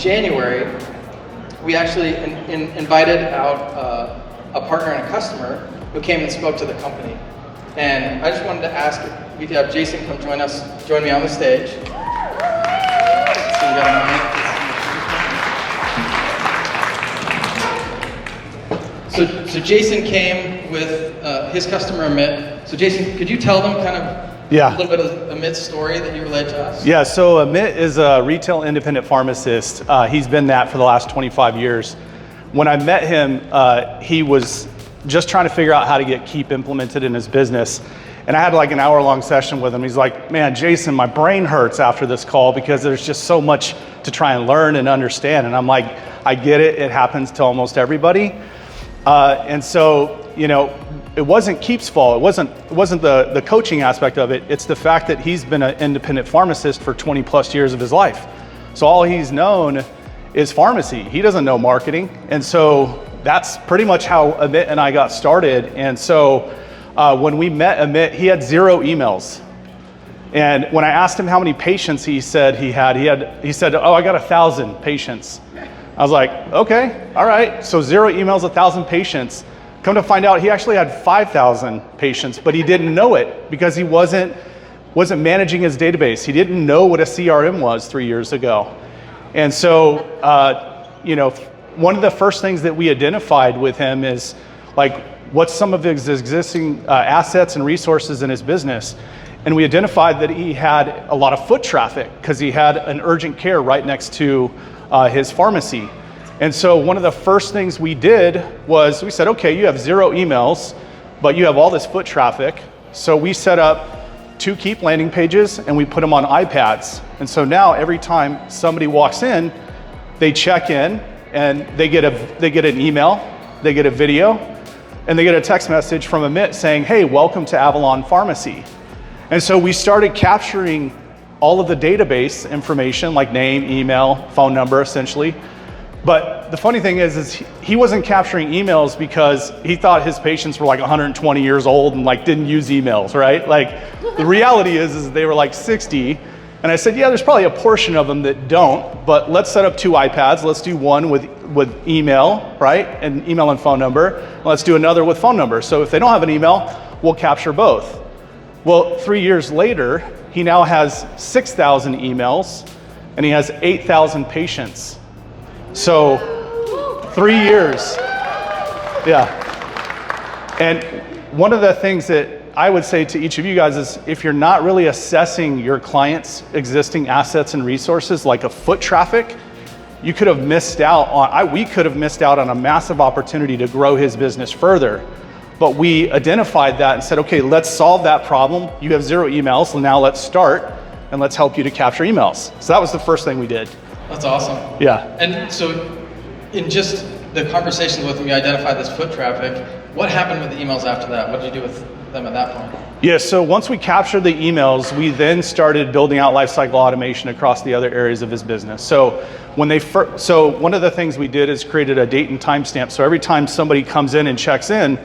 January, we actually invited out a partner and a customer who came and spoke to the company. And I just wanted to ask if we could have Jason come join me on the stage. So you got a mic. So Jason came with his customer Amit. So Jason, could you tell them kind of a little bit of Amit's story that you relayed to us? Yeah, so Amit is a retail independent pharmacist. He's been that for the last 25 years. When I met him, he was just trying to figure out how to get Keap implemented in his business. And I had like an hour-long session with him. He's like, man, Jason, my brain hurts after this call because there's just so much to try and learn and understand. And I'm like, I get it. It happens to almost everybody. And so, you know, it wasn't Keap's fault. It wasn't the coaching aspect of it. It's the fact that he's been an independent pharmacist for 20 plus years of his life. So all he's known is pharmacy. He doesn't know marketing. And so that's pretty much how Amit and I got started. And so when we met Amit, he had 0 emails. And when I asked him how many patients he said, he said, oh, I got 1,000 patients. I was like, okay, all right. So 0 emails, 1,000 patients. Come to find out, he actually had 5,000 patients, but he didn't know it because he wasn't managing his database. He didn't know what a CRM was 3 years ago. And so, you know, one of the first things that we identified with him is like, what's some of his existing assets and resources in his business? And we identified that he had a lot of foot traffic because he had an urgent care right next to his pharmacy. And so one of the first things we did was we said, okay, you have 0 emails, but you have all this foot traffic. So we set up 2 Keap landing pages and we put them on iPads. And so now every time somebody walks in, they check in and they get an email, they get a video, and they get a text message from Amit saying, hey, welcome to Avalon Pharmacy. And so we started capturing all of the database information like name, email, phone number essentially. But the funny thing is he wasn't capturing emails because he thought his patients were like 120 years old and like didn't use emails, right? Like the reality is they were like 60. And I said, yeah, there's probably a portion of them that don't, but let's set up 2 iPads. Let's do one with email, right? And email and phone number. Let's do another with phone number. So if they don't have an email, we'll capture both. Well, 3 years later, he now has 6,000 emails and he has 8,000 patients. So 3 years, yeah. And one of the things that I would say to each of you guys is if you're not really assessing your clients' existing assets and resources like a foot traffic, you could have missed out on, we could have missed out on a massive opportunity to grow his business further. But we identified that and said, okay, let's solve that problem. You have 0 emails, so now let's start and let's help you to capture emails. So that was the first thing we did. That's awesome. Yeah. And so in just the conversations with him, you identified this foot traffic. What happened with the emails after that? What did you do with them at that point? Yeah, so once we captured the emails, we then started building out lifecycle automation across the other areas of his business. So so one of the things we did is created a date and timestamp. So every time somebody comes in and checks in,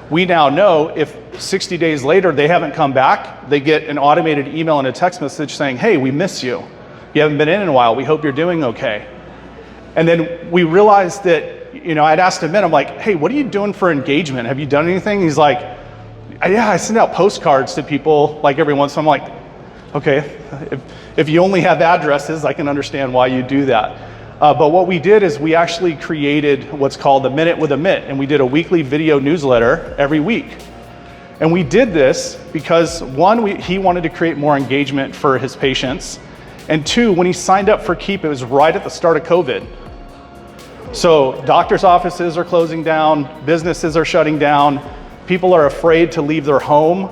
we now know if 60 days later they haven't come back, they get an automated email and a text message saying, hey, we miss you. You haven't been in a while. We hope you're doing okay. And then we realized that, you know, I'd asked him, I'm like, hey, what are you doing for engagement? Have you done anything? He's like, yeah, I send out postcards to people like every once. So I'm like, okay, if you only have addresses, I can understand why you do that. But what we did is we actually created what's called a Minute with Amit, and we did a weekly video newsletter every week. And we did this because one, he wanted to create more engagement for his patients. And 2, when he signed up for Keap, it was right at the start of COVID. So doctors' offices are closing down, businesses are shutting down, people are afraid to leave their home.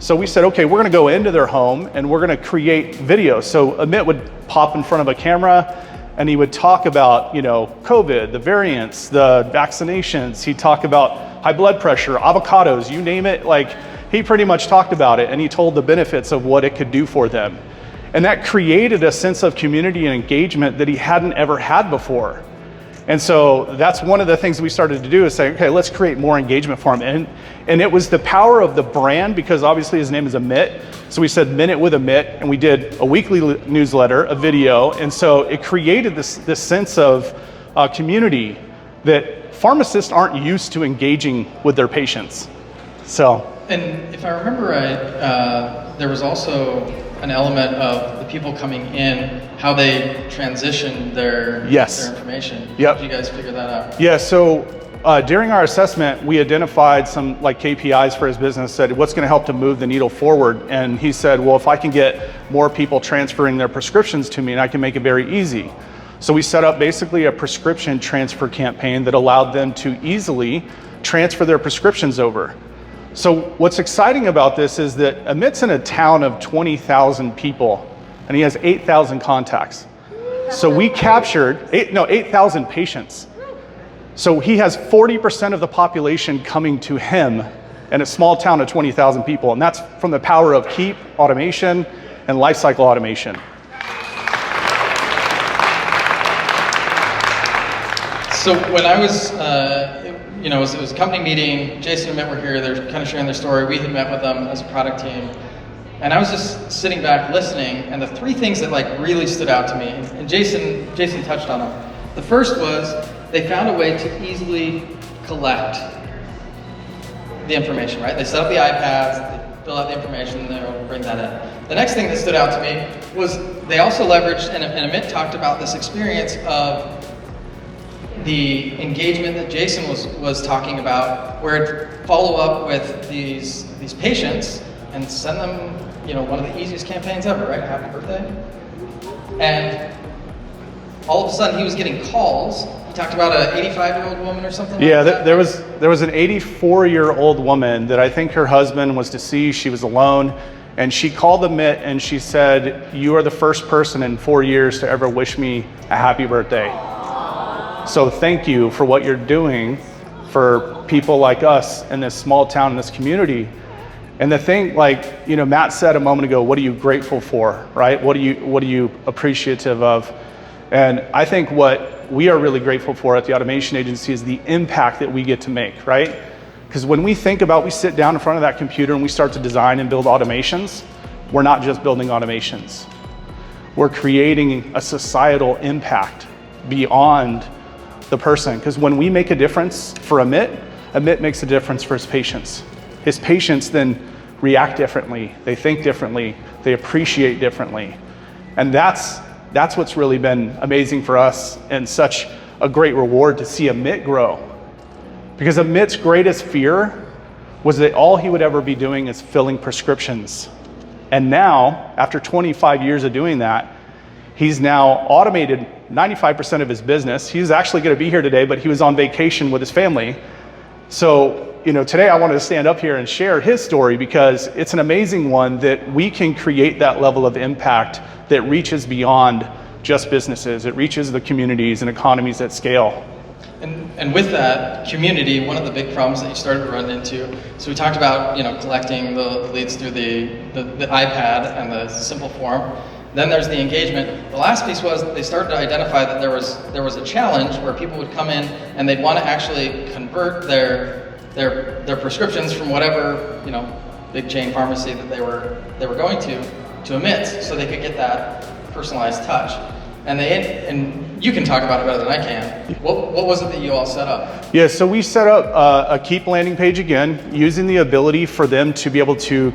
So we said, okay, we're gonna go into their home and we're gonna create videos. So Amit would pop in front of a camera and he would talk about, you know, COVID, the variants, the vaccinations. He'd talk about high blood pressure, avocados, you name it. Like he pretty much talked about it and he told the benefits of what it could do for them. And that created a sense of community and engagement that he hadn't ever had before. And so that's one of the things we started to do is say, okay, let's create more engagement for him. And it was the power of the brand, because obviously his name is Amit. So we said Minute with Amit, and we did a weekly newsletter, a video. And so it created this sense of community that pharmacists aren't used to engaging with their patients. So. And if I remember right, there was also an element of the people coming in, how they transitioned their information. Yep. Did you guys figure that out? Yeah, so during our assessment, we identified some like KPIs for his business, said what's going to help to move the needle forward. And he said, well, if I can get more people transferring their prescriptions to me, and I can make it very easy. So we set up basically a prescription transfer campaign that allowed them to easily transfer their prescriptions over. So what's exciting about this is that Amit's in a town of 20,000 people, and he has 8,000 contacts. So we captured 8,000 patients. So he has 40% of the population coming to him in a small town of 20,000 people, and that's from the power of Keap automation and lifecycle automation. So when I was, it was a company meeting, Jason and Mitt were here, they're kind of sharing their story, we had met with them as a product team, and I was just sitting back listening, and the three things that like really stood out to me, and Jason touched on them. The first was, they found a way to easily collect the information, right? They set up the iPads, they fill out the information, and they'll bring that in. The next thing that stood out to me was they also leveraged, and Amit talked about this experience of the engagement that Jason was talking about, where it'd follow up with these patients and send them, one of the easiest campaigns ever, right? Happy birthday. And all of a sudden he was getting calls. He talked about an 85-year-old woman or something like that. There was an 84-year-old woman that I think her husband was deceased, she was alone, and she called Amit and she said, "You are the first person in 4 years to ever wish me a happy birthday. So thank you for what you're doing for people like us in this small town, in this community." And the thing, Matt said a moment ago, what are you grateful for, right? What are you appreciative of? And I think what we are really grateful for at the automation agency is the impact that we get to make, right? Because when we sit down in front of that computer and we start to design and build automations, we're not just building automations. We're creating a societal impact beyond the person. Because when we make a difference for Amit makes a difference for his patients. His patients then react differently, they think differently, they appreciate differently. And that's what's really been amazing for us and such a great reward to see Amit grow. Because Amit's greatest fear was that all he would ever be doing is filling prescriptions. And now, after 25 years of doing that, he's now automated 95% of his business. He's actually going to be here today, but he was on vacation with his family. So, today I wanted to stand up here and share his story because it's an amazing one that we can create that level of impact that reaches beyond just businesses. It reaches the communities and economies at scale. And with that community, one of the big problems that you started to run into, so we talked about collecting the leads through the iPad and the simple form. Then there's the engagement. The last piece was they started to identify that there was a challenge where people would come in and they'd want to actually convert their prescriptions from whatever big chain pharmacy that they were going to Amit, so they could get that personalized touch. And you can talk about it better than I can. What was it that you all set up? Yeah, so we set up a Keap landing page again, using the ability for them to be able to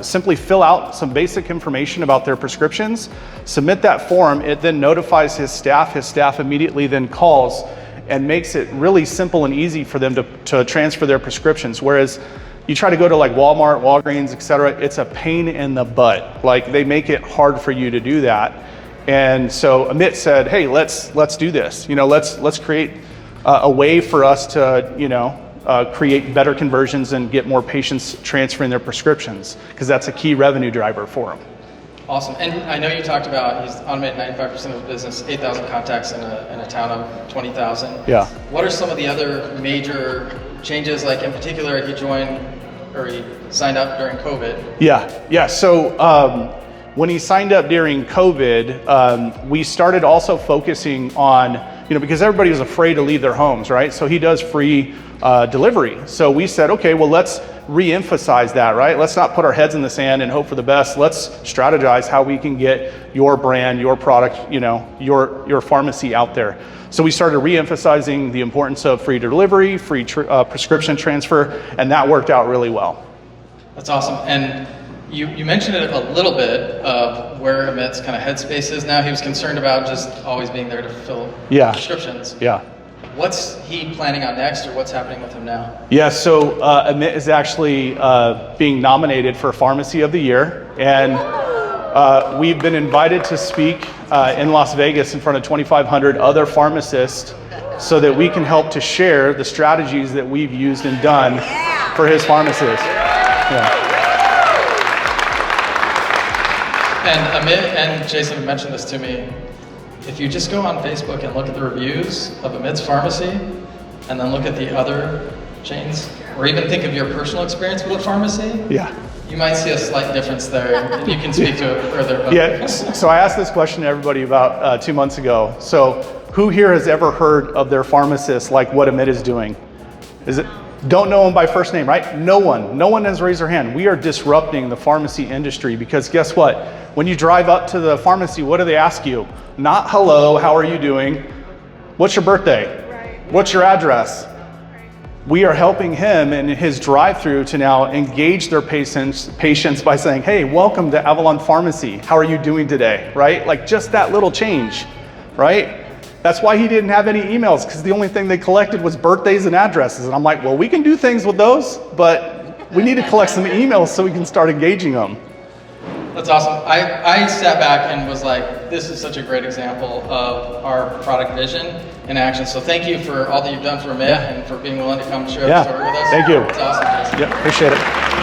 simply fill out some basic information about their prescriptions, submit that form, it then notifies his staff immediately then calls and makes it really simple and easy for them to transfer their prescriptions. Whereas you try to go to like Walmart, Walgreens, etc., it's a pain in the butt. Like they make it hard for you to do that. And so Amit said, "Hey, let's do this. Let's create a way for us to create better conversions and get more patients transferring their prescriptions, because that's a key revenue driver for them." Awesome. And I know you talked about he's automated 95% of his business, 8,000 contacts in a town of 20,000. Yeah. What are some of the other major changes? Like in particular, he signed up during COVID. Yeah. So when he signed up during COVID, we started also focusing on because everybody was afraid to leave their homes, right? So he does free delivery. So we said, okay, well, let's re-emphasize that, right? Let's not put our heads in the sand and hope for the best. Let's strategize how we can get your brand, your product, your pharmacy out there. So we started re-emphasizing the importance of free delivery, free prescription transfer, and that worked out really well. That's awesome. And you mentioned it a little bit of where Amit's kind of headspace is now. He was concerned about just always being there to fill prescriptions. Yeah. What's he planning on next, or what's happening with him now? Yeah, so Amit is actually being nominated for Pharmacy of the Year, and we've been invited to speak in Las Vegas in front of 2,500 other pharmacists so that we can help to share the strategies that we've used and done for his pharmacists. Yeah. And Amit and Jason mentioned this to me. If you just go on Facebook and look at the reviews of Amit's pharmacy, and then look at the other chains, or even think of your personal experience with a pharmacy, you might see a slight difference there, and you can speak to it further. Yeah, so I asked this question to everybody about 2 months ago. So who here has ever heard of their pharmacist like what Amit is doing? Don't know him by first name, right? No one has raised their hand. We are disrupting the pharmacy industry because guess what? When you drive up to the pharmacy, what do they ask you? Not hello, how are you doing? What's your birthday? Right. What's your address? Right. We are helping him in his drive-through to now engage their patients by saying, hey, welcome to Avalon Pharmacy. How are you doing today? Right? Like just that little change, right? That's why he didn't have any emails, because the only thing they collected was birthdays and addresses. And I'm like, well, we can do things with those, but we need to collect some emails so we can start engaging them. That's awesome. I sat back and was like, this is such a great example of our product vision in action. So thank you for all that you've done for Amit and for being willing to come share the story with us. Thank you. It's awesome, Jason. Yep, appreciate it.